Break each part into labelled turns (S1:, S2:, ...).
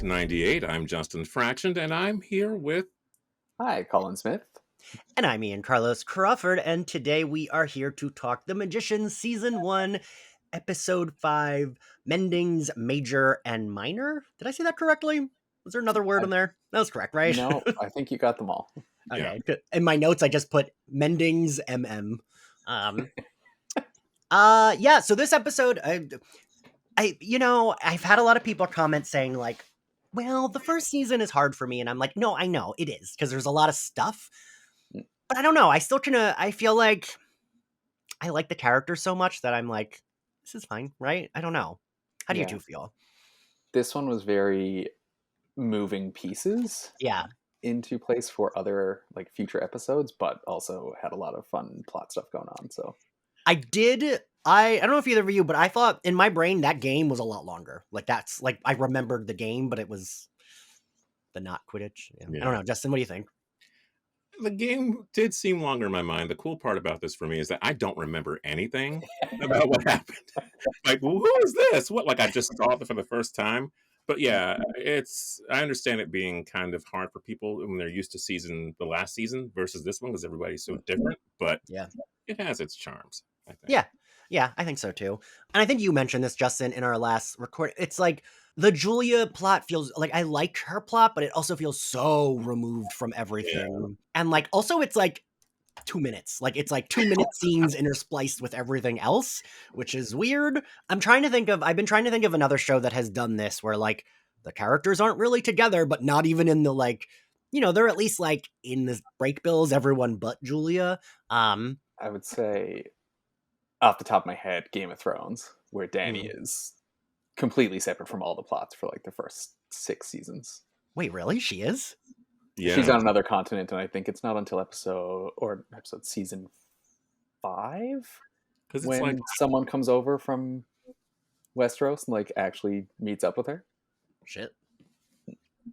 S1: episode 98. I'm Justin Fraction, and I'm here with...
S2: Hi, Colin Smith.
S3: And I'm Ian Carlos Crawford, and today we are here to talk The Magicians Season 1, Episode 5, Mendings, Major and Minor. Did I say that correctly? Was there another word in there? That was correct, right?
S2: No, I think you got them all.
S3: Okay. Yeah. In my notes, I just put Mendings, MM. So this episode, I've had a lot of people comment saying, like, well, the first season is hard for me, and I'm like, no, I know, it is, because there's a lot of stuff. But I don't know. I still I feel like I like the character so much that I'm like, this is fine, right? I don't know. How do you two feel?
S2: This one was very moving pieces.
S3: Yeah.
S2: Into place for other like future episodes, but also had a lot of fun plot stuff going on. So
S3: I don't know if either of you, but I thought in my brain that game was a lot longer. Like that's like I remembered the game, but it was the not Quidditch. Yeah. I don't know, Justin. What do you think?
S1: The game did seem longer in my mind. The cool part about this for me is that I don't remember anything about what happened. Like, well, who is this? What? Like, I just saw it for the first time. But yeah, I understand it being kind of hard for people when they're used to the last season versus this one because everybody's so different. But yeah, it has its charms, I think.
S3: Yeah, I think so too. And I think you mentioned this, Justin, in our last recording. It's like the Julia plot feels like I like her plot, but it also feels so removed from everything. Yeah. And like also it's like 2 minutes. Like it's like 2-minute scenes interspliced with everything else, which is weird. I've been trying to think of another show that has done this where like the characters aren't really together, but not even in the like, they're at least like in the break bills, everyone but Julia.
S2: I would say off the top of my head, Game of Thrones, where Dany is completely separate from all the plots for like the first 6 seasons.
S3: Wait, really? She is?
S2: Yeah. She's on another continent, and I think it's not until episode season 5 when like someone comes over from Westeros and like actually meets up with her.
S3: Shit.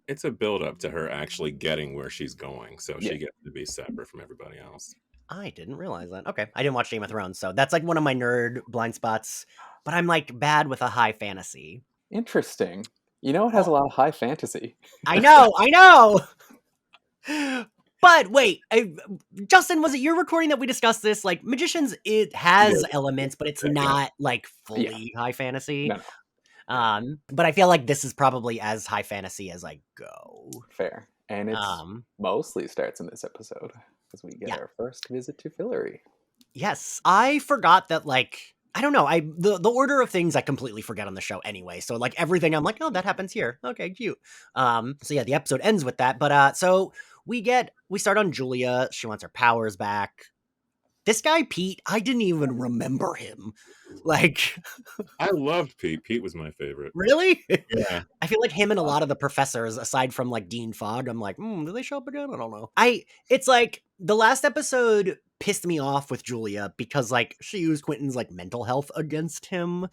S1: It's a build up to her actually getting where she's going, so she gets to be separate from everybody else.
S3: I didn't realize that. Okay. I didn't watch Game of Thrones, so that's like one of my nerd blind spots, but I'm like bad with a high fantasy.
S2: Interesting. It has a lot of high fantasy.
S3: I know. But wait, Justin, was it your recording that we discussed this? Like Magicians, it has elements, but it's not like fully high fantasy.
S2: No.
S3: But I feel like this is probably as high fantasy as I go.
S2: Fair. And it's mostly starts in this episode as we get our first visit to Fillory.
S3: Yes. I forgot that, like, I don't know. The order of things I completely forget on the show anyway. So like everything I'm like, oh, that happens here. Okay, cute. So yeah, the episode ends with that. But so we start on Julia. She wants her powers back. This guy, Pete, I didn't even remember him. Like,
S1: I loved Pete. Pete was my favorite.
S3: Really?
S1: Yeah.
S3: I feel like him and a lot of the professors, aside from like Dean Fogg, I'm like, do they show up again? I don't know. It's like the last episode pissed me off with Julia because like she used Quentin's like mental health against him.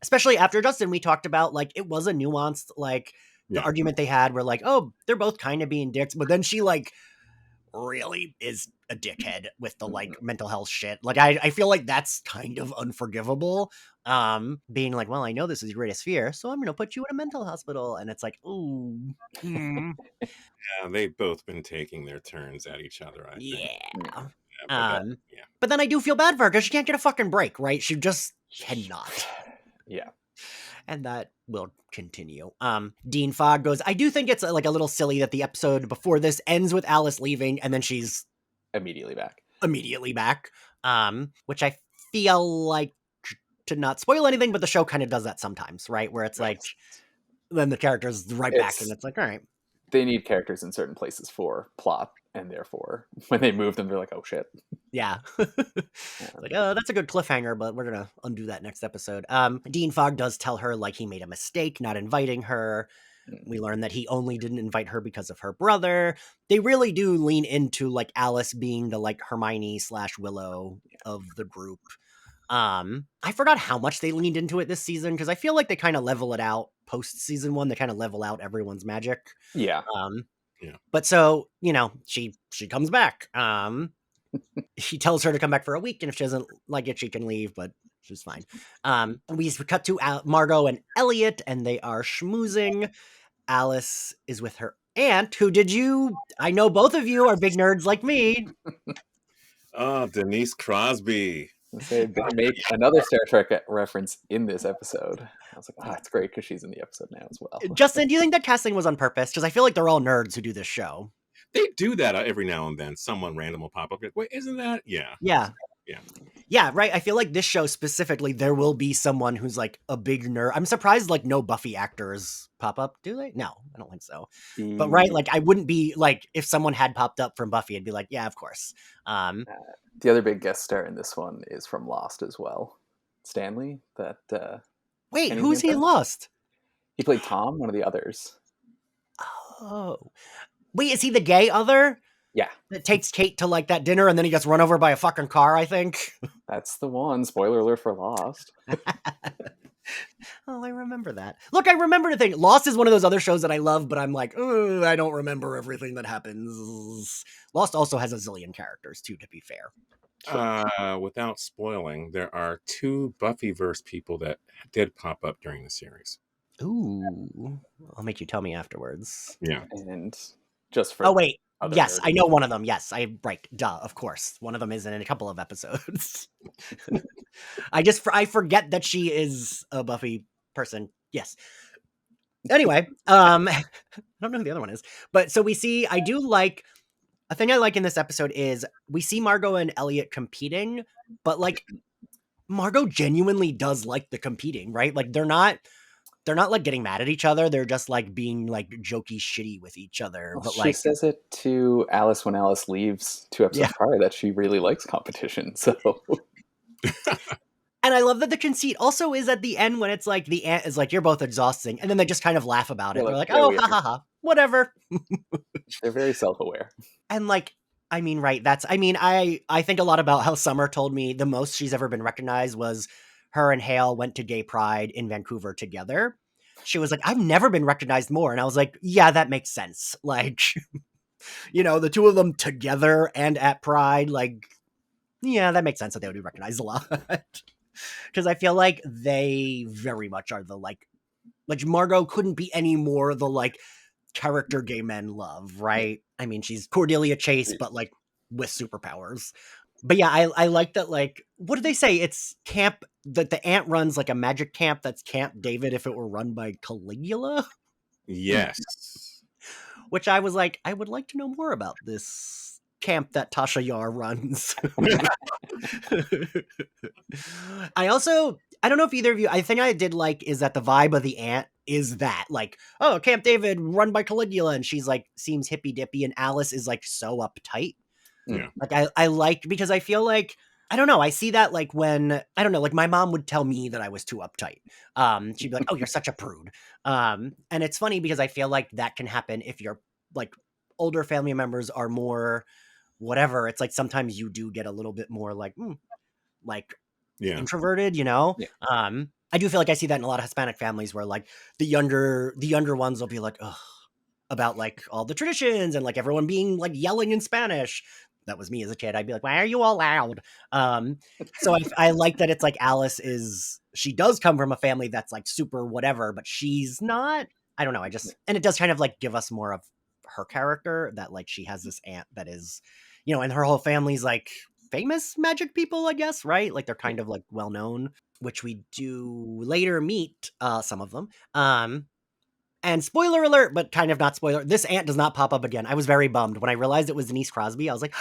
S3: Especially after Justin, we talked about like it was a nuanced like the argument they had where like, oh, they're both kind of being dicks, but then she like really is a dickhead with the like mental health shit. Like I feel like that's kind of unforgivable. Being like, well, I know this is your greatest fear, so I'm gonna put you in a mental hospital, and it's like, ooh.
S1: Yeah, they've both been taking their turns at each other, I think.
S3: But then I do feel bad for her because she can't get a fucking break, right? She just cannot.
S2: Yeah.
S3: And that will continue. Dean Fogg goes, I do think it's like a little silly that the episode before this ends with Alice leaving and then she's
S2: immediately
S3: back. Which I feel like, to not spoil anything, but the show kind of does that sometimes, right? Where it's like, then the character's back and it's like, all right.
S2: They need characters in certain places for plot, and therefore when they move them, they're like, oh shit.
S3: Yeah. Like, oh, that's a good cliffhanger, but we're gonna undo that next episode. Dean Fogg does tell her like he made a mistake not inviting her. We learn that he only didn't invite her because of her brother. They really do lean into like Alice being the like Hermione / Willow of the group. I forgot how much they leaned into it this season because I feel like they kind of level it out post season 1. They kind of level out everyone's magic.
S2: Yeah.
S3: But so, she comes back. He tells her to come back for a week, and if she doesn't like it, she can leave. But She's fine. We cut to Margot and Elliot, and they are schmoozing. Alice is with her aunt, who I know both of you are big nerds like me.
S1: Oh, Denise Crosby.
S2: They make another Star Trek reference in this episode. I was like, it's great because she's in the episode now as well.
S3: Justin, do you think that casting was on purpose? Because I feel like they're all nerds who do this show.
S1: They do that every now and then. Someone random will pop up. Wait, isn't that? Yeah.
S3: Yeah.
S1: Yeah.
S3: Yeah, right. I feel like this show specifically, there will be someone who's like a big nerd. I'm surprised like no Buffy actors pop up. Do they? No, I don't think so. But right, like I wouldn't be like, if someone had popped up from Buffy, I'd be like, yeah, of course.
S2: The other big guest star in this one is from Lost as well. Stanley.
S3: Wait, who's he in Lost?
S2: He played Tom, one of the others.
S3: Oh. Wait, is he the gay other?
S2: Yeah.
S3: That takes Kate to like that dinner and then he gets run over by a fucking car, I think.
S2: That's the one. Spoiler alert for Lost.
S3: Oh, I remember that. Look, I remember the thing. Lost is one of those other shows that I love, but I'm like, I don't remember everything that happens. Lost also has a zillion characters, too, to be fair.
S1: Without spoiling, there are 2 Buffyverse people that did pop up during the series.
S3: Ooh. I'll make you tell me afterwards.
S1: Yeah.
S2: And just for...
S3: Oh, wait. Yes, I know one of them. Yes, right. Duh, of course. One of them is in a couple of episodes. I forget that she is a Buffy person. Yes. Anyway, I don't know who the other one is. But so we see, a thing I like in this episode is we see Margot and Elliot competing, but like Margot genuinely does like the competing, right? Like they're not like getting mad at each other. They're just like being like jokey shitty with each other.
S2: Well,
S3: but
S2: she
S3: like
S2: says it to Alice when Alice leaves 2 episodes prior that she really likes competition. So,
S3: and I love that the conceit also is at the end when it's like the aunt is like, you're both exhausting. And then they just kind of laugh about it. They're like, oh, ha ha ha, whatever.
S2: They're very self-aware.
S3: And like, I mean, right. I think a lot about how Summer told me the most she's ever been recognized was her and Hale went to Gay Pride in Vancouver together. She was like, I've never been recognized more. And I was like, yeah, that makes sense. Like, the 2 of them together and at Pride, like, yeah, that makes sense that they would be recognized a lot. Because I feel like they very much are the like Margot couldn't be any more the like character gay men love, right? I mean, she's Cordelia Chase, but like with superpowers. But yeah, I like that, like, what do they say? It's camp, that the aunt runs like a magic camp that's Camp David if it were run by Caligula.
S1: Yes.
S3: Which I was like, I would like to know more about this camp that Tasha Yar runs. I don't know if either of you, I think I did like, is that the vibe of the aunt is that, like, oh, Camp David run by Caligula, and she's like, seems hippy dippy, and Alice is like so uptight.
S1: Yeah.
S3: Like I like, because I feel like, I don't know, I see that like when, I don't know, like my mom would tell me that I was too uptight. She'd be like, oh, you're such a prude. And it's funny because I feel like that can happen if you're like older family members are more whatever. It's like sometimes you do get a little bit more like, introverted,
S2: Yeah.
S3: I do feel like I see that in a lot of Hispanic families where like the younger ones will be like, ugh, about like all the traditions and like everyone being like yelling in Spanish. That was me as a kid. I'd be like, why are you all loud? So I like that it's like Alice she does come from a family that's like super whatever, but she's not, I don't know. And it does kind of like give us more of her character, that like she has this aunt that is, and her whole family's like famous magic people, I guess, right? Like they're kind of like well known, which we do later meet some of them. And spoiler alert, but kind of not spoiler, this aunt does not pop up again. I was very bummed when I realized it was Denise Crosby. I was like,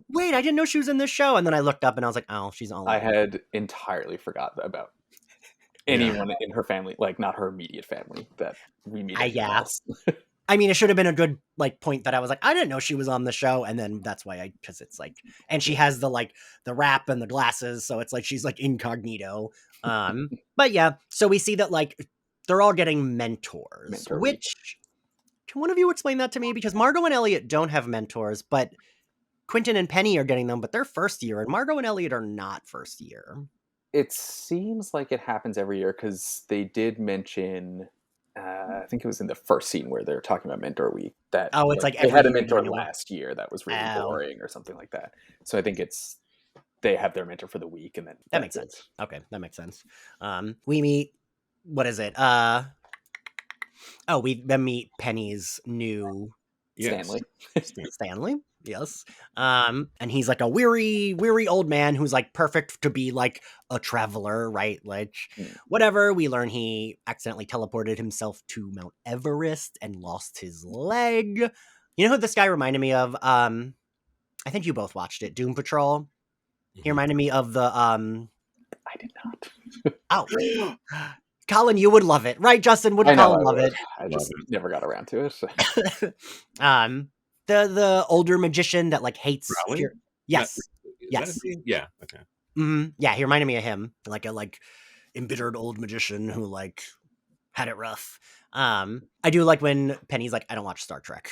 S3: wait, I didn't know she was in this show. And then I looked up and I was like, oh, she's all
S2: I had entirely forgotten about anyone in her family, like not her immediate family, that we meet.
S3: I mean, it should have been a good like point that I was like, I didn't know she was on the show. And then that's why because it's like, and she has the like the wrap and the glasses. So it's like, she's like incognito. But yeah, so we see that like, they're all getting mentors, which, can one of you explain that to me? Because Margot and Elliot don't have mentors, but Quentin and Penny are getting them, but they're first year, and Margot and Elliot are not first year.
S2: It seems like it happens every year, because they did mention, I think it was in the first scene where they're talking about Mentor Week, that
S3: it's like
S2: they had a mentor last year that was really boring or something like that. So I think it's they have their mentor for the week, and then
S3: that makes sense. Okay, that makes sense. We meet, what is it? We then meet Penny's new
S2: Stanley.
S3: Stanley, yes. And he's like a weary old man who's like perfect to be like a traveler, right? Like whatever. We learn he accidentally teleported himself to Mount Everest and lost his leg. You know who this guy reminded me of? I think you both watched it, Doom Patrol. He reminded me of the
S2: I did not.
S3: Oh. Colin, you would love it, right? Justin, would Colin love it?
S2: I just never got around to it.
S3: The older magician that like hates. Yes.
S1: Yes. Yeah. Okay.
S3: Yeah, he reminded me of him, like a embittered old magician who like had it rough. I do like when Penny's like, I don't watch Star Trek.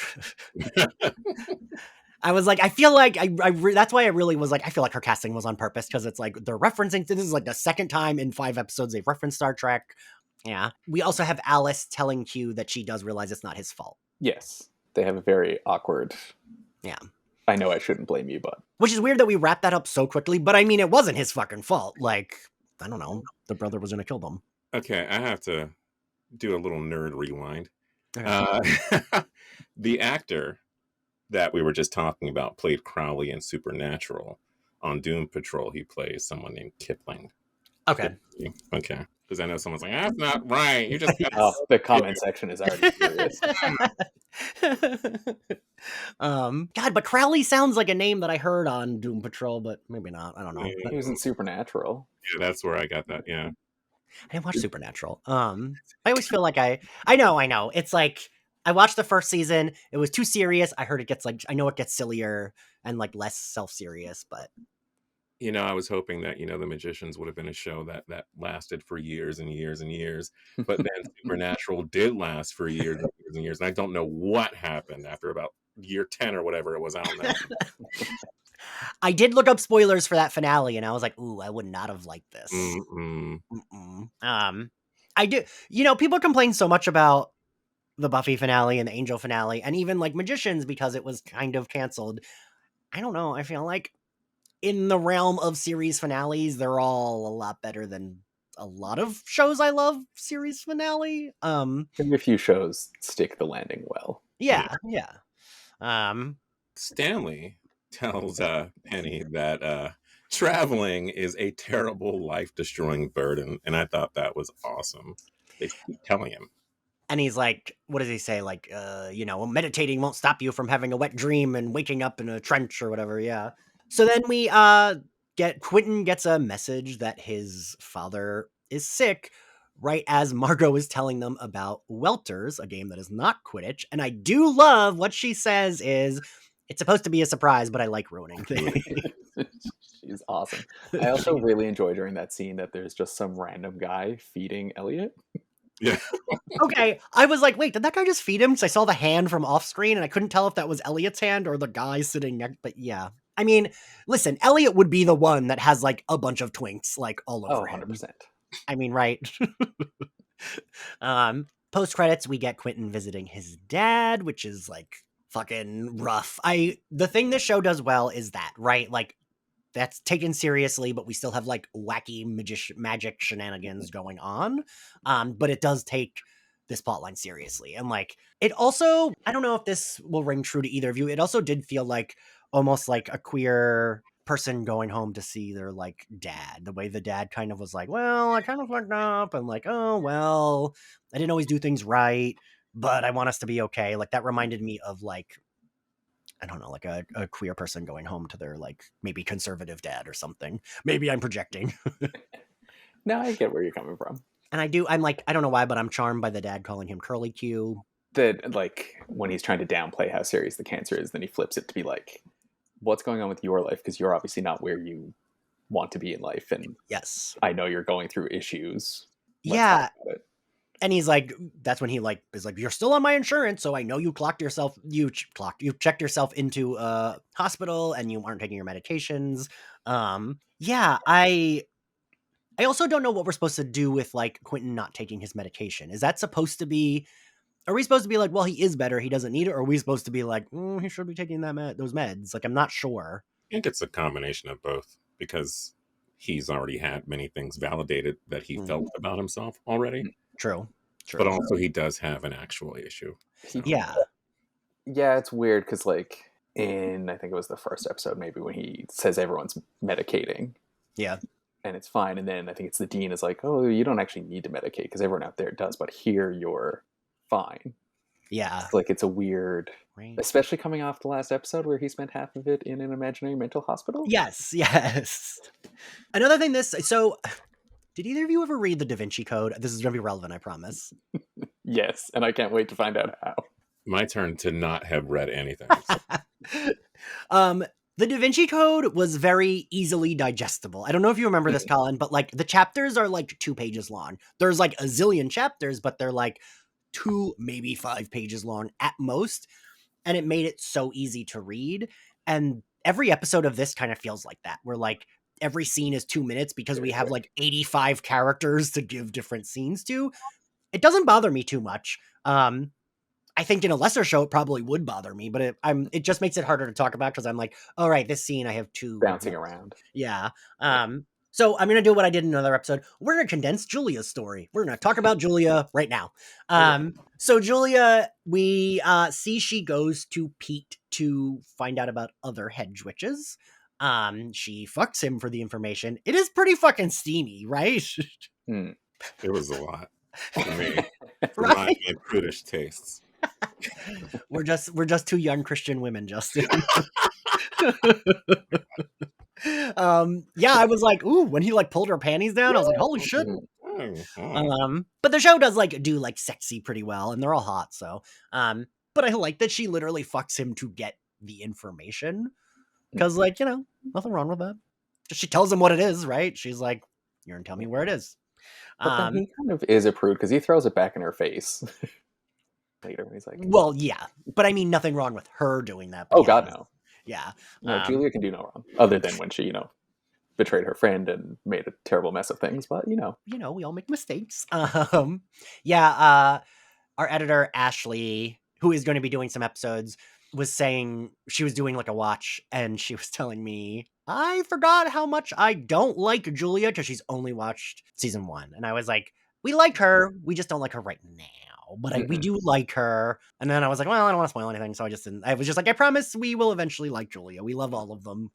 S3: I was like, I feel like that's why I really was like, I feel like her casting was on purpose, because it's like they're referencing, this is like the second time in 5 episodes they've referenced Star Trek. Yeah. We also have Alice telling Q that she does realize it's not his fault.
S2: Yes. They have a very awkward.
S3: Yeah.
S2: I know I shouldn't blame you, but.
S3: Which is weird that we wrapped that up so quickly, but I mean, it wasn't his fucking fault. Like, I don't know. The brother was going to kill them.
S1: Okay. I have to do a little nerd rewind.
S3: Okay.
S1: The actor that we were just talking about played Crowley in Supernatural. On Doom Patrol, he plays someone named Kipling.
S3: Okay.
S1: Okay. Because I know someone's like, that's not right. You just
S2: the comment section is already furious.
S3: God, but Crowley sounds like a name that I heard on Doom Patrol, but maybe not. I don't know.
S2: He was in Supernatural.
S1: Yeah, that's where I got that. Yeah.
S3: I didn't watch Supernatural. I always feel like I know. It's like I watched the first season. It was too serious. I heard it gets like, I know it gets sillier and like less self-serious, but
S1: you know, I was hoping that, the Magicians would have been a show that lasted for years and years and years. But then Supernatural did last for years and years and years. And I don't know what happened after about year 10 or whatever it was out there.
S3: I did look up spoilers for that finale, and I was like, ooh, I would not have liked this. I do. People complain so much about the Buffy finale and the Angel finale, and even like Magicians, because it was kind of canceled. I don't know. I feel like in the realm of series finales, they're all a lot better than a lot of shows I love series finale.
S2: Maybe a few shows stick the landing well.
S3: Yeah.
S1: Stanley tells Penny that traveling is a terrible, life-destroying burden, and I thought that was awesome. They keep telling him.
S3: And he's like, what does he say? Like, meditating won't stop you from having a wet dream and waking up in a trench or whatever. Yeah. So then we Quentin gets a message that his father is sick, right as Margot is telling them about Welters, a game that is not Quidditch. And I do love what she says is, it's supposed to be a surprise, but I like ruining things.
S2: She's awesome. I also really enjoy during that scene that there's just some random guy feeding Elliot.
S1: Yeah.
S3: Okay, I was like, wait, did that guy just feed him? Because I saw the hand from off screen, and I couldn't tell if that was Elliot's hand or the guy sitting next. But yeah, I mean, listen, Elliot would be the one that has like a bunch of twinks like all over him.
S2: 100%.
S3: I mean, right? Post credits, we get Quentin visiting his dad, which is like fucking rough. The thing this show does well is that, right? Like, that's taken seriously, but we still have like wacky magic shenanigans going on. But it does take this plotline seriously. And like, it also, I don't know if this will ring true to either of you. It also did feel like almost like a queer person going home to see their like dad. The way the dad kind of was like, well, I kind of fucked up. And like, oh, well, I didn't always do things right, but I want us to be okay. Like that reminded me of like, I don't know, like a queer person going home to their like maybe conservative dad or something. Maybe I'm projecting.
S2: No, I get where you're coming from.
S3: And I'm like, I don't know why, but I'm charmed by the dad calling him Curly Q.
S2: That like when he's trying to downplay how serious the cancer is, then he flips it to be like, what's going on with your life? Because you're obviously not where you want to be in life. And
S3: yes,
S2: I know you're going through issues.
S3: Yeah. And he's like, that's when he like is like, you're still on my insurance, so I know you checked yourself into a hospital and you aren't taking your medications. Yeah, I also don't know what we're supposed to do with like Quentin not taking his medication. Is that supposed to be? Are we supposed to be like, well, he is better, he doesn't need it, or are we supposed to be like, he should be taking those meds? Like, I'm not sure.
S1: I think it's a combination of both, because he's already had many things validated that he felt about himself already.
S3: True.
S1: But also he does have an actual issue. So.
S3: Yeah.
S2: Yeah, it's weird because, like, in, I think it was the first episode, maybe, when he says everyone's medicating.
S3: Yeah.
S2: And it's fine. And then I think it's the dean is like, oh, you don't actually need to medicate because everyone out there does, but here you're fine.
S3: Yeah.
S2: It's like, it's a weird, especially coming off the last episode where he spent half of it in an imaginary mental hospital.
S3: Yes. Another thing so did either of you ever read the Da Vinci Code? This is going to be relevant, I promise.
S2: Yes, and I can't wait to find out how.
S1: My turn to not have read anything.
S3: The Da Vinci Code was very easily digestible. I don't know if you remember this, Colin, but like the chapters are like 2 pages long. There's like a zillion chapters, but they're like 2, maybe 5 pages long at most. And it made it so easy to read. And every episode of this kind of feels like that. Where like every scene is 2 minutes because we have like 85 characters to give different scenes to. It doesn't bother me too much. I think in a lesser show, it probably would bother me, but it just makes it harder to talk about because I'm like, all right, this scene I have 2
S2: bouncing around.
S3: Yeah. So I'm going to do what I did in another episode. We're going to condense Julia's story. We're going to talk about Julia right now. So Julia, we see she goes to Pete to find out about other hedge witches. She fucks him for the information. It is pretty fucking steamy, right?
S1: It was a lot for me. For my prudish tastes.
S3: We're just 2 young Christian women, Justin. Yeah, I was like, ooh, when he like pulled her panties down, I was like, holy shit. But the show does like do like sexy pretty well, and they're all hot, so but I like that she literally fucks him to get the information. Because, like, you know, nothing wrong with that. She tells him what it is, right? She's like, you're gonna tell me where it is.
S2: But then he kind of is a prude because he throws it back in her face later when he's like,
S3: well, yeah, but I mean, nothing wrong with her doing that.
S2: Oh God, no.
S3: Yeah.
S2: No, Julia can do no wrong, other than when she, betrayed her friend and made a terrible mess of things. But we
S3: all make mistakes. Our editor Ashley, who is going to be doing some episodes, was saying she was doing like a watch, and she was telling me I forgot how much I don't like Julia because she's only watched season 1, and I was like, we like her, we just don't like her right now. But we do like her. And then I was like, well, I don't want to spoil anything. So I was just like, I promise we will eventually like Julia. We love all of them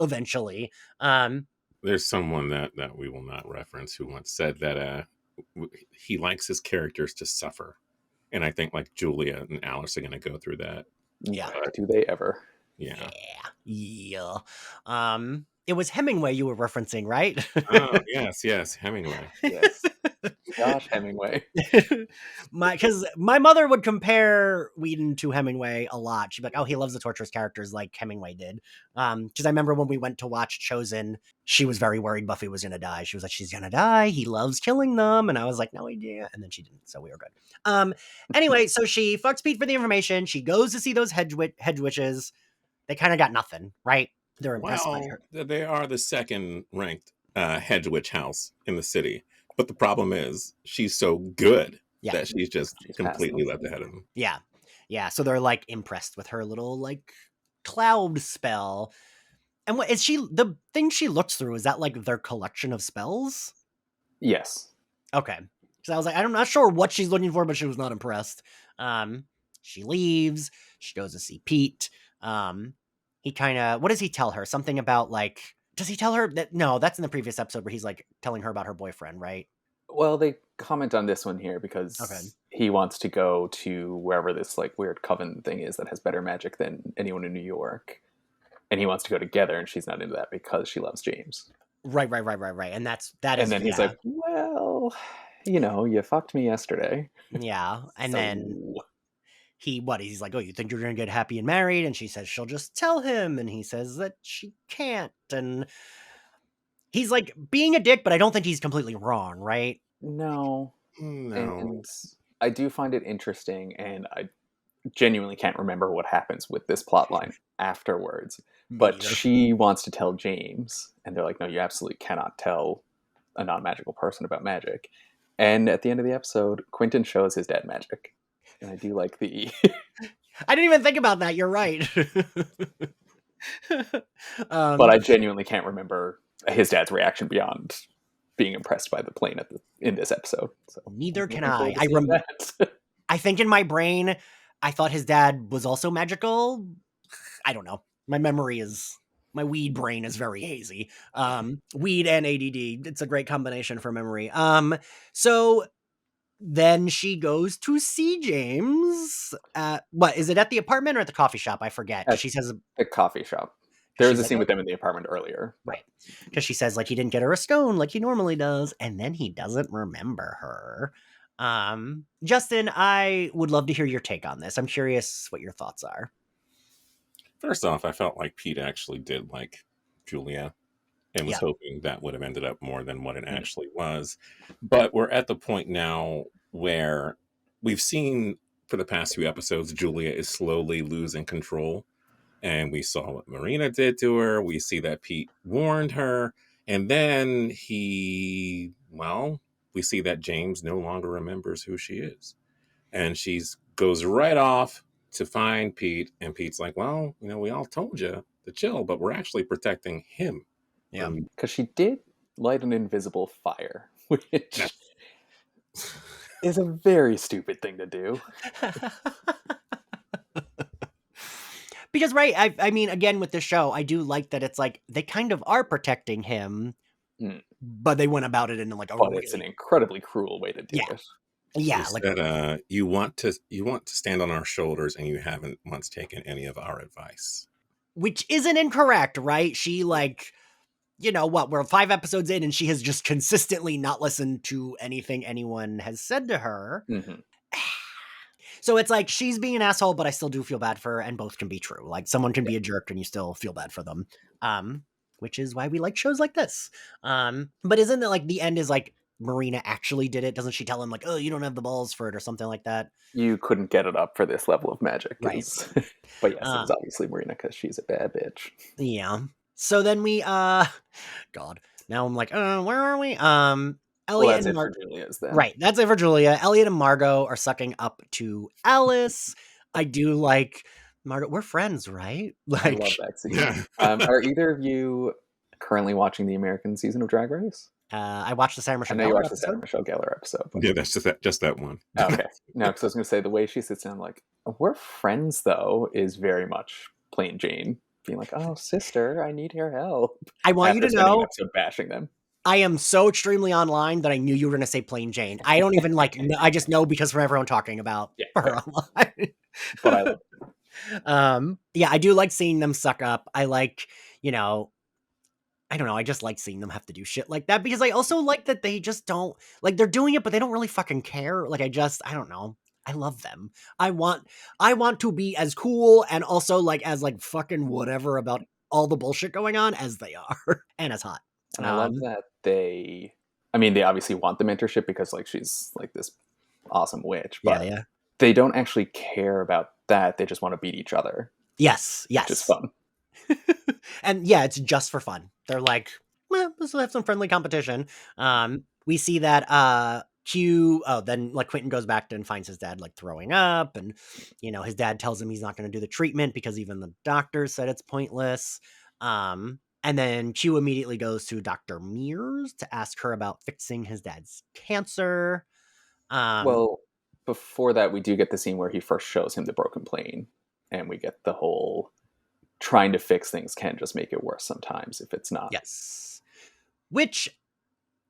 S3: eventually.
S1: There's someone that we will not reference who once said that he likes his characters to suffer. And I think like Julia and Alice are going to go through that.
S3: Yeah.
S2: Do they ever?
S1: Yeah.
S3: It was Hemingway you were referencing, right?
S1: Oh, yes, Hemingway.
S2: Yes. Gosh, Hemingway.
S3: Because my mother would compare Whedon to Hemingway a lot. She'd be like, oh, he loves the torturous characters like Hemingway did. Because I remember when we went to watch Chosen, she was very worried Buffy was going to die. She was like, she's going to die. He loves killing them. And I was like, no idea. And then she didn't. So we were good. Anyway, so she fucks Pete for the information. She goes to see those hedge witches. They kind of got nothing, right? They're impressed by her.
S1: They are the second ranked hedge witch house in the city. But the problem is she's so good that she's completely left ahead of them.
S3: Yeah. So they're like impressed with her little like cloud spell. And what is the thing she looks through? Is that like their collection of spells?
S2: Yes.
S3: Okay. So I was like, I'm not sure what she's looking for, but she was not impressed. She leaves. She goes to see Pete. He kind of, what does he tell her? Something about like, does he tell her that? No, that's in the previous episode where he's like telling her about her boyfriend, right?
S2: Well, they comment on this one here because he wants to go to wherever this like weird coven thing is that has better magic than anyone in New York. And he wants to go together, and she's not into that because she loves James.
S3: Right. And that is.
S2: And then he's like, well, you fucked me yesterday.
S3: Yeah. And then he's like, oh, you think you're going to get happy and married? And she says she'll just tell him. And he says that she can't. And he's like being a dick, but I don't think he's completely wrong, right?
S2: No. And I do find it interesting, and I genuinely can't remember what happens with this plot line afterwards. But she wants to tell James, and they're like, no, you absolutely cannot tell a non-magical person about magic. And at the end of the episode, Quentin shows his dad magic. And I do like the...
S3: I didn't even think about that. You're right.
S2: But I genuinely can't remember his dad's reaction beyond being impressed by the plane in this episode. So
S3: neither can
S2: looking forward
S3: I.
S2: to seeing that.
S3: I think in my brain, I thought his dad was also magical. I don't know. My weed brain is very hazy. Weed and ADD. It's a great combination for memory. So then she goes to see James. What is it, at the apartment or at the coffee shop? I forget.
S2: At
S3: She says
S2: the coffee shop. There was a
S3: like,
S2: scene with them in the apartment earlier.
S3: right? Because she says like he didn't get her a stone like he normally does, and then he doesn't remember her. Justin, I would love to hear your take on this. I'm curious what your thoughts are.
S1: First off, I felt like Pete actually did like Julia and was hoping that would have ended up more than what it actually was. But we're at the point now where we've seen for the past few episodes, Julia is slowly losing control. And we saw what Marina did to her. We see that Pete warned her. And then we see that James no longer remembers who she is. And she goes right off to find Pete. And Pete's like, well, we all told you to chill, but we're actually protecting him.
S2: Yeah, because she did light an invisible fire, which is a very stupid thing to do.
S3: Because, right, I mean, again, with this show, I do like that it's like they kind of are protecting him, but they went about it in like
S2: it's an incredibly cruel way to do it.
S3: Yeah,
S1: she said, you want to stand on our shoulders, and you haven't once taken any of our advice,
S3: which isn't incorrect, right? She we're 5 episodes in, and she has just consistently not listened to anything anyone has said to her.
S2: Mm-hmm.
S3: So it's like she's being an asshole, but I still do feel bad for her, and both can be true. Like someone can be a jerk and you still feel bad for them. Which is why we like shows like this. But isn't it like the end is like Marina actually did it? Doesn't she tell him like, oh, you don't have the balls for it or something like that?
S2: You couldn't get it up for this level of magic.
S3: Right.
S2: But yes, it's obviously Marina because she's a bad bitch.
S3: Yeah. So then we, God, now I'm like, where are we?
S2: Elliot and Margot. Julia's then.
S3: Right, that's it for Julia. Elliot and Margot are sucking up to Alice. I do like Margot. We're friends, right? Like,
S2: I love that scene. Are either of you currently watching the American season of Drag Race?
S3: I watched the Sarah Michelle.
S2: I know you watched the Sarah Michelle Gellar episode.
S1: But... yeah, that's just that one.
S2: Okay, no, because I was going to say the way she sits down, like, we're friends though, is very much plain Jane being like, "Oh, sister, I need your help."
S3: I want you to know,
S2: bashing them.
S3: I am so extremely online that I knew you were going to say plain Jane. I don't even like, I just know because from everyone talking about her online.
S2: But I love it.
S3: Yeah, I do like seeing them suck up. I like, I don't know. I just like seeing them have to do shit like that because I also like that they just don't, like, they're doing it, but they don't really fucking care. Like, I don't know. I love them. I want to be as cool and also like as like fucking whatever about all the bullshit going on as they are and as hot.
S2: And I love that they obviously want the mentorship because like she's like this awesome witch, but they don't actually care about that. They just want to beat each other.
S3: Yes.
S2: Which is fun.
S3: And yeah, it's just for fun. They're like, let's have some friendly competition. We see that then like Quentin goes back and finds his dad like throwing up, and his dad tells him he's not going to do the treatment because even the doctor said it's pointless. And then Q immediately goes to Dr. Mears to ask her about fixing his dad's cancer.
S2: Well, before that, we do get the scene where he first shows him the broken plane, and we get the whole trying to fix things can just make it worse sometimes if it's not.
S3: Yes. Which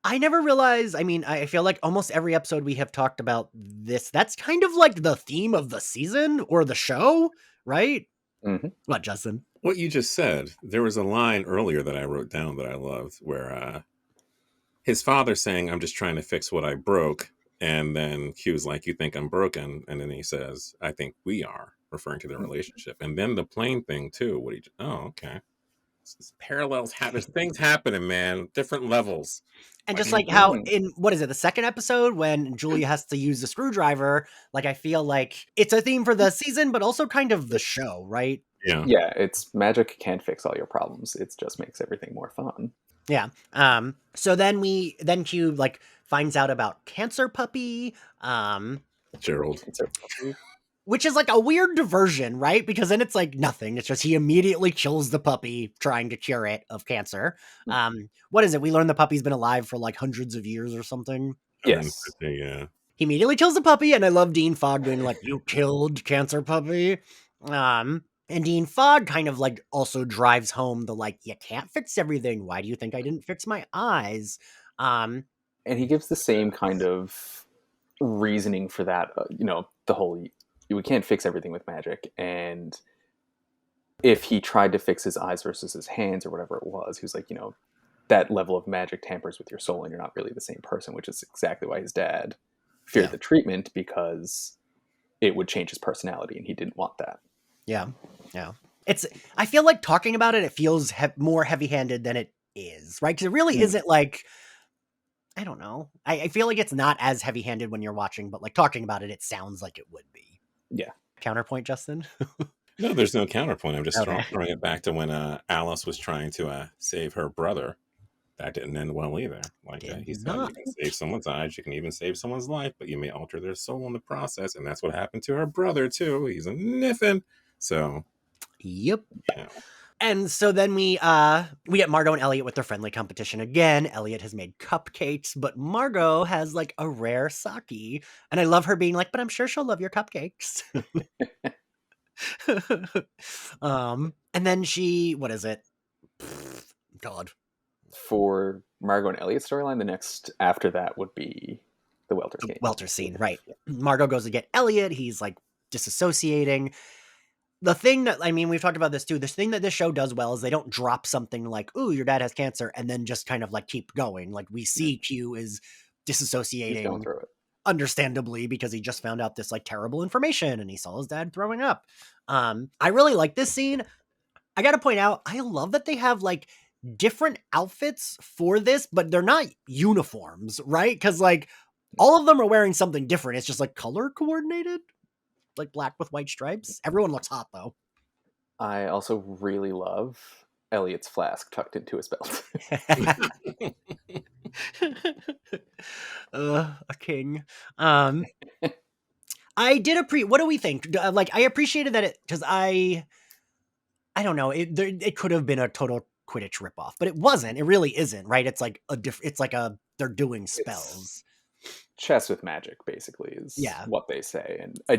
S3: I never realized. I mean, I feel like almost every episode we have talked about this. That's kind of like the theme of the season or the show, right?
S2: Mm-hmm.
S3: What, Justin?
S1: What you just said, there was a line earlier that I wrote down that I loved where his father saying, "I'm just trying to fix what I broke." And then Q's like, "You think I'm broken?" And then he says, "I think we are," referring to their relationship. And then the plane thing too. Okay. Parallels happen. Things happening, man. Different levels.
S3: And just like how in, what is it, the second episode when Julia has to use the screwdriver, like I feel like it's a theme for the season, but also kind of the show, right?
S1: Yeah.
S2: Yeah, it's magic can't fix all your problems. It just makes everything more fun.
S3: Yeah. So then Q like finds out about Cancer Puppy.
S1: Gerald.
S2: Cancer Puppy.
S3: which is like a weird diversion, right? Because then it's like nothing. It's just he immediately kills the puppy trying to cure it of cancer. What is it? We learn the puppy's been alive for like hundreds of years or something.
S2: Yes.
S1: Yeah.
S3: He immediately kills the puppy, and I love Dean Fogg being like, "You killed cancer puppy." And Dean Fogg kind of like also drives home the like, "You can't fix everything. Why do you think I didn't fix my eyes?"
S2: And he gives the same kind of reasoning for that. The whole we can't fix everything with magic, and if he tried to fix his eyes versus his hands or whatever it was, he was like, that level of magic tampers with your soul, and you're not really the same person, which is exactly why his dad feared the treatment, because it would change his personality, and he didn't want that.
S3: Yeah. I feel like talking about it feels more heavy-handed than it is, right? Because it really isn't like, I don't know. I feel like it's not as heavy-handed when you're watching, but like talking about it, it sounds like it would be.
S2: Yeah.
S3: Counterpoint, Justin?
S1: No, there's no counterpoint. I'm just throwing it back to when Alice was trying to save her brother. That didn't end well either. Like he said, you can save someone's eyes, you can even save someone's life, but you may alter their soul in the process, and that's what happened to her brother too. He's a niffin. So,
S3: yep.
S1: Yeah.
S3: And so then we get Margot and Elliot with their friendly competition again. Elliot has made cupcakes, but Margot has like a rare sake, and I love her being like, "But I'm sure she'll love your cupcakes." And then what is it? God.
S2: For Margot and Elliot's storyline, the next after that would be the Welter scene.
S3: Welter scene, right. Margot goes to get Elliot. He's like disassociating. The thing that, I mean, we've talked about this too. The thing that this show does well is they don't drop something like, "Ooh, your dad has cancer," and then just kind of like keep going. Like we see Q is disassociating.
S2: He's going through it.
S3: Understandably, because he just found out this like terrible information and he saw his dad throwing up. I really like this scene. I gotta point out, I love that they have like different outfits for this, but they're not uniforms, right? Because like all of them are wearing something different. It's just like color coordinated, like black with white stripes. Everyone looks hot though.
S2: I also really love Elliot's flask tucked into his belt.
S3: A king. I did what do we think? Like I appreciated that because I don't know. It could have been a total Quidditch ripoff, but it wasn't. It really isn't, right? It's like they're doing spells.
S2: Chess with magic, basically, is what they say. And I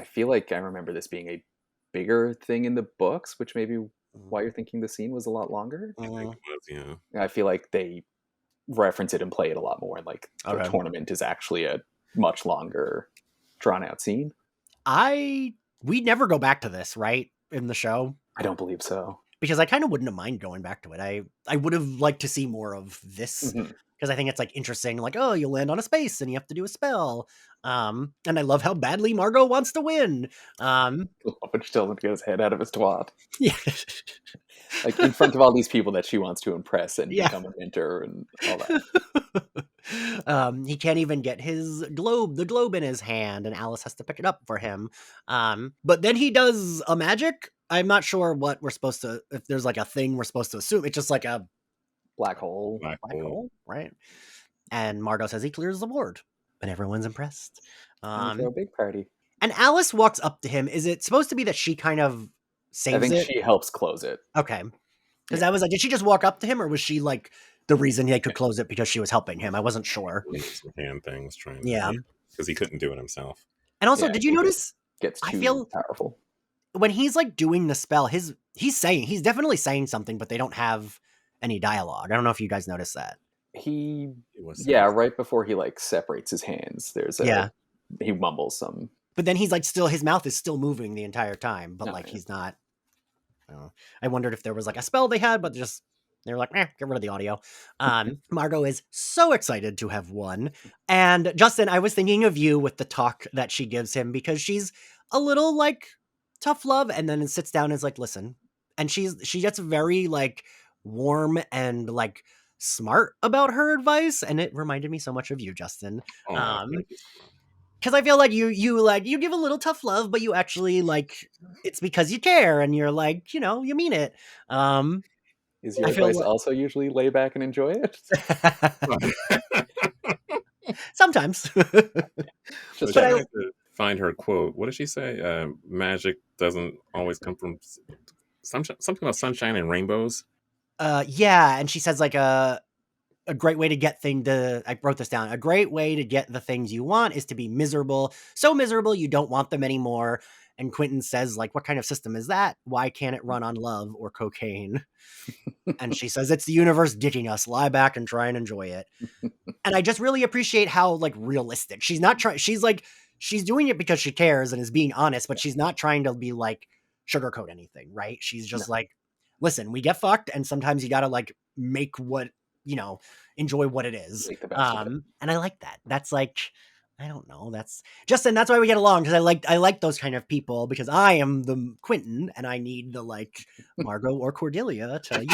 S2: feel like I remember this being a bigger thing in the books, which maybe why you're thinking the scene was a lot longer.
S1: I think it was, yeah.
S2: I feel like they reference it and play it a lot more. And like the tournament is actually a much longer, drawn out scene.
S3: We never go back to this, right? In the show?
S2: I don't believe so.
S3: Because I kind of wouldn't have mind going back to it. I would have liked to see more of this. Because I think it's like interesting, like, oh, you land on a space and you have to do a spell. And I love how badly Margot wants to win.
S2: But she tells him to get his head out of his twat.
S3: Yeah.
S2: Like in front of all these people that she wants to impress and become a mentor and all
S3: that. He can't even get the globe in his hand, and Alice has to pick it up for him. But then he does a magic. I'm not sure what we're supposed to, if there's like a thing we're supposed to assume. It's just like a
S2: black hole,
S3: right? And Margot says he clears the board, and everyone's impressed.
S2: For a big party.
S3: And Alice walks up to him. Is it supposed to be that she kind of saves it?
S2: I think she helps close it.
S3: Okay. Because I was like, did she just walk up to him, or was she like the reason he could close it because she was helping him? I wasn't sure.
S1: Some hand things trying.
S3: Yeah.
S1: Because he couldn't do it himself.
S3: And also, did you notice?
S2: I feel powerful.
S3: When he's like doing the spell, he's definitely saying something, but they don't have any dialogue. I don't know if you guys noticed that.
S2: Right before he like separates his hands, he mumbles some.
S3: But then he's like his mouth is still moving the entire time, but he's not. I wondered if there was like a spell they had, but they were like, get rid of the audio. Margot is so excited to have won. And Justin, I was thinking of you with the talk that she gives him, because she's a little like tough love, and then sits down and is like, listen. And she gets very like warm and like smart about her advice, and it reminded me so much of you, Justin. Because I feel like you give a little tough love, but you actually like it's because you care, and you're like, you mean it.
S2: Is your advice also usually lay back and enjoy it?
S3: Sometimes.
S1: Just find her quote. What did she say? Magic doesn't always come from something about sunshine and rainbows.
S3: Yeah, and she says like a great way to get I wrote this down. A great way to get the things you want is to be miserable. So miserable you don't want them anymore. And Quentin says, like, what kind of system is that? Why can't it run on love or cocaine? And she says, it's the universe ditching us. Lie back and try and enjoy it. And I just really appreciate how, like, realistic. She's not trying. She's like, she's doing it because she cares and is being honest, but she's not trying to be like sugarcoat anything, right? She's just like, listen, we get fucked, and sometimes you gotta like make what, enjoy what it is.
S2: Make the best of it.
S3: And I like that. That's like, I don't know. That's Justin. That's why we get along, because I like those kind of people, because I am the Quentin and I need the like Margot or Cordelia to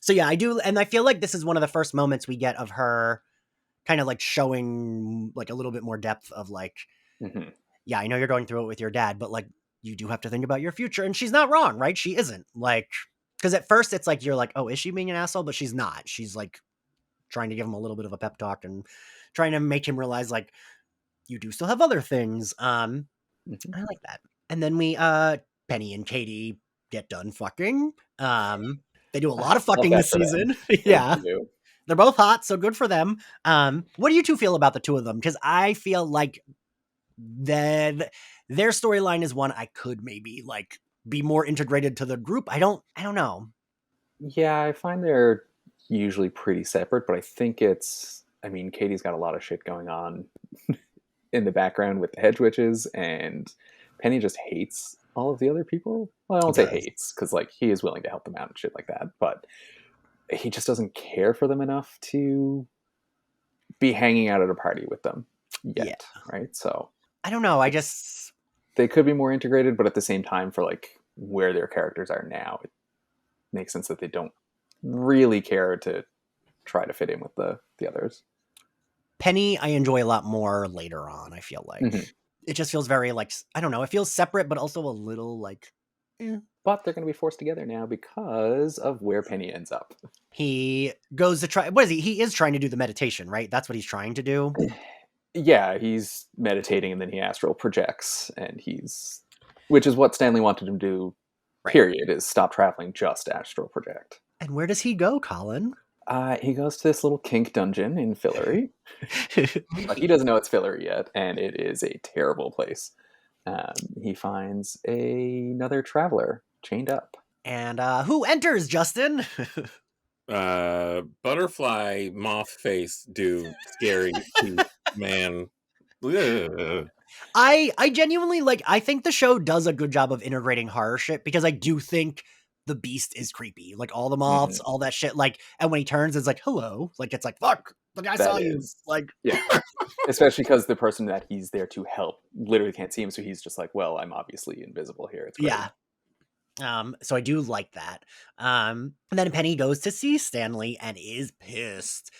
S3: So yeah, I do, and I feel like this is one of the first moments we get of her kind of like showing like a little bit more depth of like, yeah, I know you're going through it with your dad, but like you do have to think about your future. And she's not wrong, right? She isn't, like, because at first it's like you're like, oh, is she being an asshole? But she's not. She's like trying to give him a little bit of a pep talk and trying to make him realize like you do still have other things. I like that. And then we Penny and Katie get done fucking. They do a lot of fucking this season. Yeah. They're both hot, so good for them. What do you two feel about the two of them? Because I feel like their storyline is one I could maybe like be more integrated to the group. I don't know.
S2: Yeah, I find they're usually pretty separate, but I think Katie's got a lot of shit going on in the background with the hedge witches, and Penny just hates all of the other people. Well, I don't say hates, because like he is willing to help them out and shit like that, but he just doesn't care for them enough to be hanging out at a party with them yet, right? So
S3: I don't know.
S2: They could be more integrated, but at the same time, for like where their characters are now, it makes sense that they don't really care to try to fit in with the others.
S3: Penny, I enjoy a lot more later on, I feel like. It just feels very like, I don't know, it feels separate, but also a little like,
S2: But they're going to be forced together now because of where Penny ends up.
S3: He goes to try, what is he? He is trying to do the meditation, right? That's what he's trying to do.
S2: Yeah, he's meditating and then he astral projects, and which is what Stanley wanted him to do, period, is stop traveling, just astral project.
S3: And where does he go, Colin?
S2: He goes to this little kink dungeon in Fillory. But he doesn't know it's Fillory yet, and it is a terrible place. He finds another traveler chained up.
S3: And who enters, Justin?
S1: Butterfly moth face dude, scary man. Ugh.
S3: I genuinely like, I think the show does a good job of integrating horror shit, because I do think the beast is creepy. Like all the moths, all that shit. Like, and when he turns, it's like, hello. Like, it's like, fuck, the guy saw you. Like,
S2: yeah. Especially because the person that he's there to help literally can't see him. So he's just like, well, I'm obviously invisible here. It's great.
S3: Yeah. So I do like that. And then Penny goes to see Stanley and is pissed.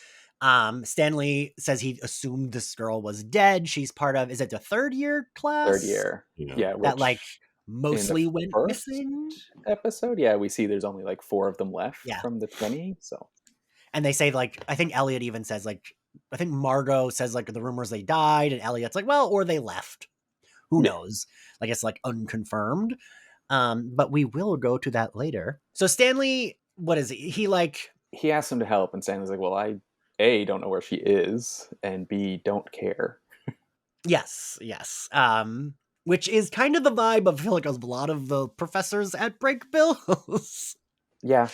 S3: Stanley says he assumed this girl was dead. She's part of, is it the third year class?
S2: Third year. Yeah.
S3: That like mostly went missing
S2: episode. Yeah. We see there's only like 4 of them left from the 20. So,
S3: and they say like, I think Elliot even says like, I think Margot says like the rumors they died, and Elliot's like, well, or they left. Who knows? Like, it's like unconfirmed. But we will go to that later. So Stanley, what is he? He
S2: asks him to help, and Stanley's like, well, I A, don't know where she is, and B, don't care.
S3: Yes. Which is kind of the vibe of, I feel like, a lot of the professors at Break Bills.
S2: Yeah.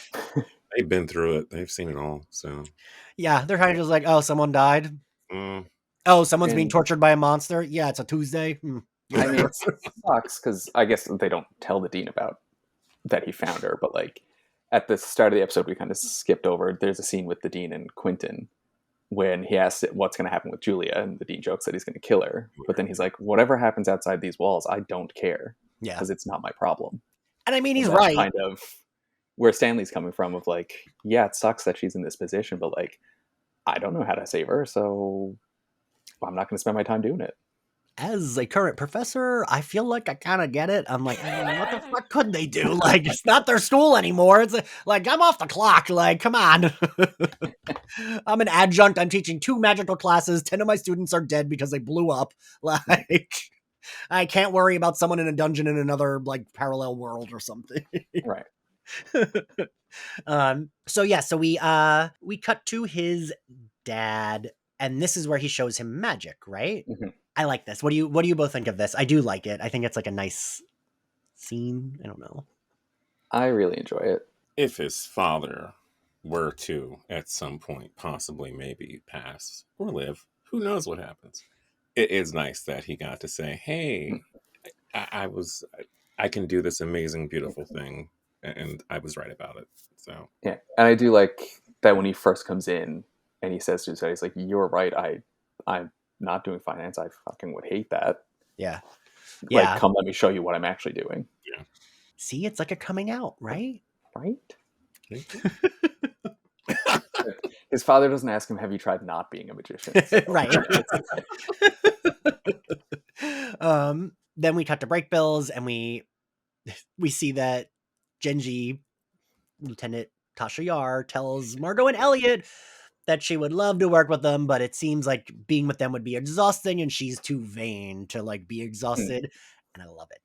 S1: They've been through it. They've seen it all. So
S3: yeah, they're kind of just like, oh, someone died. Oh, someone's being tortured by a monster. Yeah, it's a Tuesday.
S2: I mean, it sucks because I guess they don't tell the dean about that he found her, but like at the start of the episode, we kind of skipped over. There's a scene with the dean and Quentin when he asks what's going to happen with Julia, and the dean jokes that he's going to kill her. But then he's like, whatever happens outside these walls, I don't care.
S3: Yeah.
S2: Because it's not my problem.
S3: And I mean, he's right.
S2: Kind of where Stanley's coming from of like, yeah, it sucks that she's in this position, but like, I don't know how to save her, so I'm not going to spend my time doing it.
S3: as a current professor, I feel like I kind of get it. I'm like, what the fuck could they do? Like, it's not their school anymore. It's like, I'm off the clock. Like, come on. I'm an adjunct. I'm teaching 2 magical classes. 10 of my students are dead because they blew up. Like, I can't worry about someone in a dungeon in another, like, parallel world or something.
S2: Right.
S3: So we cut to his dad, and this is where he shows him magic, right?
S2: Mm-hmm.
S3: I like this. What do you both think of this? I do like it. I think it's like a nice scene. I don't know.
S2: I really enjoy it.
S1: If his father were to, at some point, possibly maybe pass or live, who knows what happens. It is nice that he got to say, hey, I can do this amazing, beautiful thing, and I was right about it. So
S2: yeah, and I do like that when he first comes in and he says to his dad, he's like, "You're right. I'm not doing finance. I fucking would hate that.
S3: Yeah,
S2: like, come let me show you what I'm actually doing."
S1: Yeah.
S3: See, it's like a coming out, right?
S2: Right. His father doesn't ask him, "Have you tried not being a magician?" So.
S3: Right. Then we cut to break bills, and we see that Genji, Lieutenant Tasha Yar, tells Margot and Elliot that she would love to work with them, but it seems like being with them would be exhausting, and she's too vain to like be exhausted. And I love it.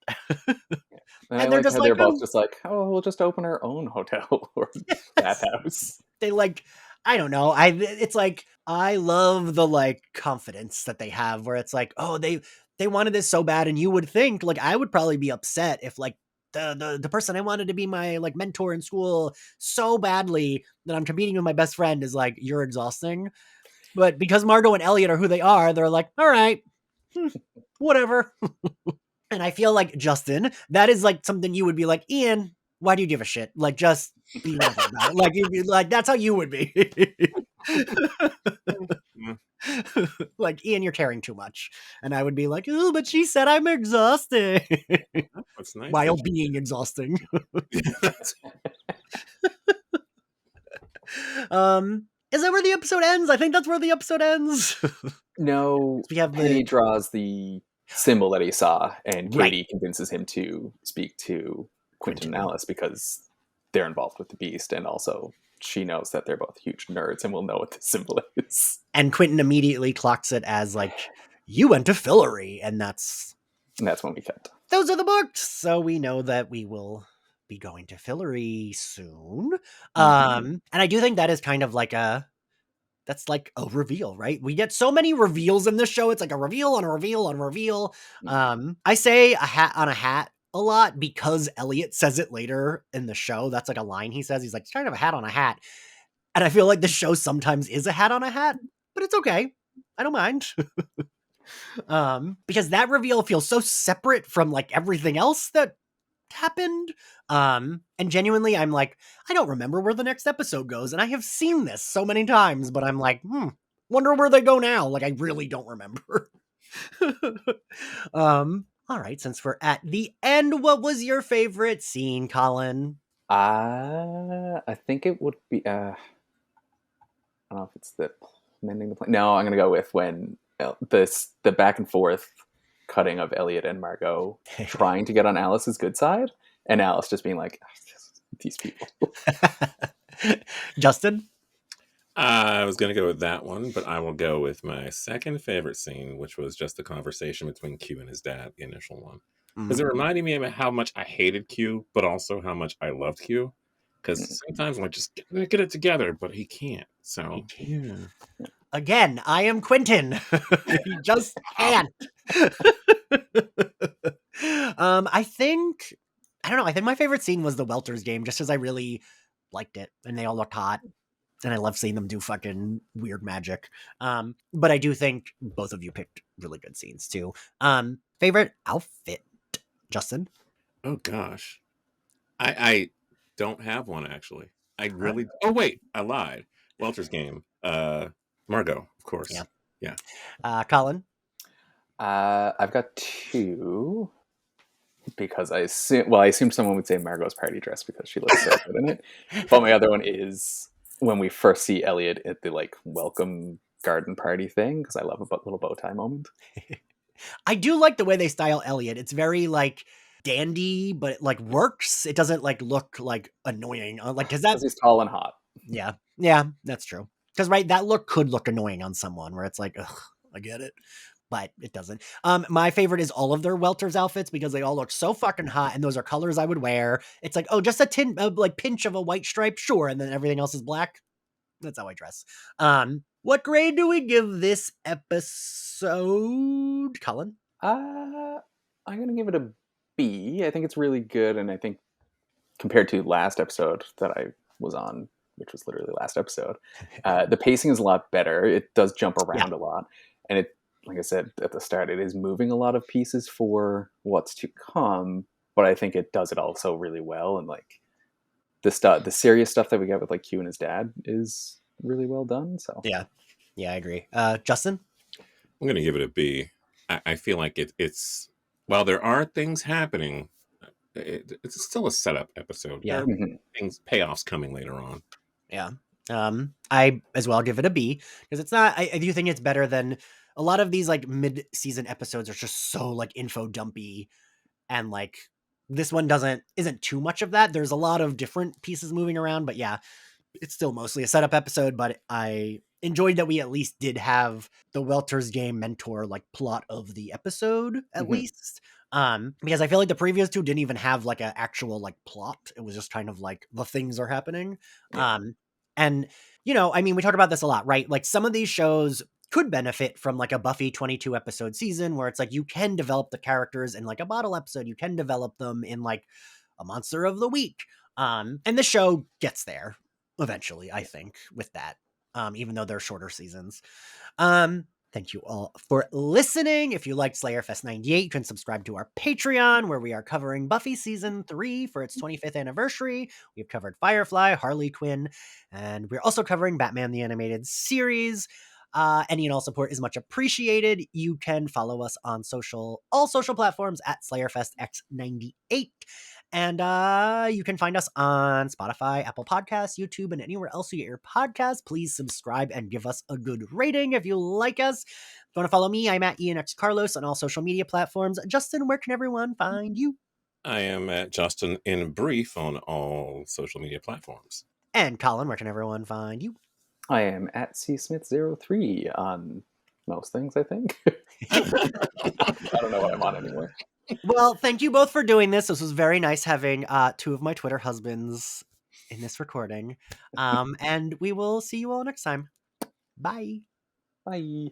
S2: And I like how they're both just like, "Oh, we'll just open our own hotel or bathhouse."
S3: They like, I don't know. It's like, I love the like confidence that they have, where it's like, oh, they wanted this so bad, and you would think like I would probably be upset if like the person I wanted to be my like mentor in school so badly that I'm competing with my best friend is like, you're exhausting. But because Margot and Elliot are who they are, they're like, all right, whatever. And I feel like, Justin, that is like something you would be like, Ian, why do you give a shit? Like, just be whatever about it. Like, you'd be like, that's how you would be. Like, Ian, you're caring too much. And I would be like, oh, but she said I'm exhausted.
S1: That's nice.
S3: While being exhausting. Is that where the episode ends? I think that's where the episode ends.
S2: No, we have he draws the symbol that he saw, and Katie convinces him to speak to Quentin and Alice because they're involved with the Beast, and also she knows that they're both huge nerds and will know what the symbol is.
S3: And Quentin immediately clocks it as like, you went to Fillory, and that's
S2: when we cut.
S3: Those are the books, so we know that we will be going to Fillory soon. And I do think that is kind of like that's like a reveal, right? We get so many reveals in this show. It's like a reveal on a reveal on a reveal. I say a hat on a hat a lot because Elliot says it later in the show. That's like a line he says. He's like, it's kind of a hat on a hat. And I feel like the show sometimes is a hat on a hat, but it's okay. I don't mind. Because that reveal feels so separate from like everything else that happened. And genuinely, I'm like, I don't remember where the next episode goes, and I have seen this so many times, but I'm like, wonder where they go now. Like, I really don't remember. All right, since we're at the end, what was your favorite scene, Colin?
S2: I think it would be I don't know if it's the mending the plane. No, I'm gonna go with when the back and forth cutting of Elliot and Margot trying to get on Alice's good side, and Alice just being like, these people.
S3: Justin?
S1: I was going to go with that one, but I will go with my second favorite scene, which was just the conversation between Q and his dad, the initial one. Because it reminded me of how much I hated Q, but also how much I loved Q. Because sometimes I'm like, just get it together, but he can't. So, yeah.
S3: Again, I am Quentin. He just can't. I think my favorite scene was the Welter's game, just as I really liked it, and they all looked hot, and I love seeing them do fucking weird magic. But I do think both of you picked really good scenes too. Favorite outfit, Justin?
S1: Oh gosh, I don't have one actually. I really. Oh wait, I lied. Welter's game. Margot, of course. Yeah.
S3: Colin?
S2: I've got two. Because I assumed someone would say Margot's party dress because she looks so good in it. But my other one is when we first see Elliot at the like welcome garden party thing, because I love a little bow tie moment.
S3: I do like the way they style Elliot. It's very like dandy, but it like works. It doesn't like look like annoying. Like, does that?
S2: Because he's tall and hot.
S3: Yeah, that's true. Because right, that look could look annoying on someone where it's like, ugh, I get it, but it doesn't. My favorite is all of their Welter's outfits because they all look so fucking hot, and those are colors I would wear. It's like, oh, just a like pinch of a white stripe, sure, and then everything else is black. That's how I dress. What grade do we give this episode, Colin?
S2: I'm gonna give it a B. I think it's really good, and I think compared to last episode that I was on, which was literally last episode, the pacing is a lot better. It does jump around a lot, and it, like I said at the start, it is moving a lot of pieces for what's to come. But I think it does it also really well, and like the serious stuff that we got with like Q and his dad is really well done. So
S3: yeah, I agree. Justin,
S1: I'm gonna give it a B. I feel like it's while there are things happening, it's still a setup episode.
S3: Yeah.
S1: There are things, payoffs coming later on.
S3: Yeah. I as well give it a B because it's not. I do think it's better than a lot of these like mid-season episodes are just so like info dumpy, and like this one isn't too much of that. There's a lot of different pieces moving around, but yeah, it's still mostly a setup episode. But I enjoyed that we at least did have the Welter's game mentor like plot of the episode at least. Because I feel like the previous two didn't even have like an actual like plot. It was just kind of like the things are happening.
S1: Yeah.
S3: And you know, I mean, we talk about this a lot, right? Like some of these shows could benefit from like a Buffy 22 episode season where it's like you can develop the characters in like a bottle episode. You can develop them in like a monster of the week. And the show gets there eventually, I think, with that. Even though they're shorter seasons. Thank you all for listening. If you liked Slayer Fest 98, you can subscribe to our Patreon, where we are covering Buffy Season 3 for its 25th anniversary. We've covered Firefly, Harley Quinn, and we're also covering Batman the Animated Series. Any and all support is much appreciated. You can follow us on all social platforms at SlayerFestX98. And you can find us on Spotify, Apple Podcasts, YouTube, and anywhere else you get your podcasts. Please subscribe and give us a good rating if you like us. If you want to follow me, I'm at ENX Carlos on all social media platforms. Justin, where can everyone find you?
S1: I am at Justin in Brief on all social media platforms.
S3: And Colin, where can everyone find you?
S2: I am at csmith03 on most things, I think. I don't know what I'm on anymore.
S3: Well, thank you both for doing this. This was very nice having two of my Twitter husbands in this recording. And we will see you all next time. Bye.
S2: Bye.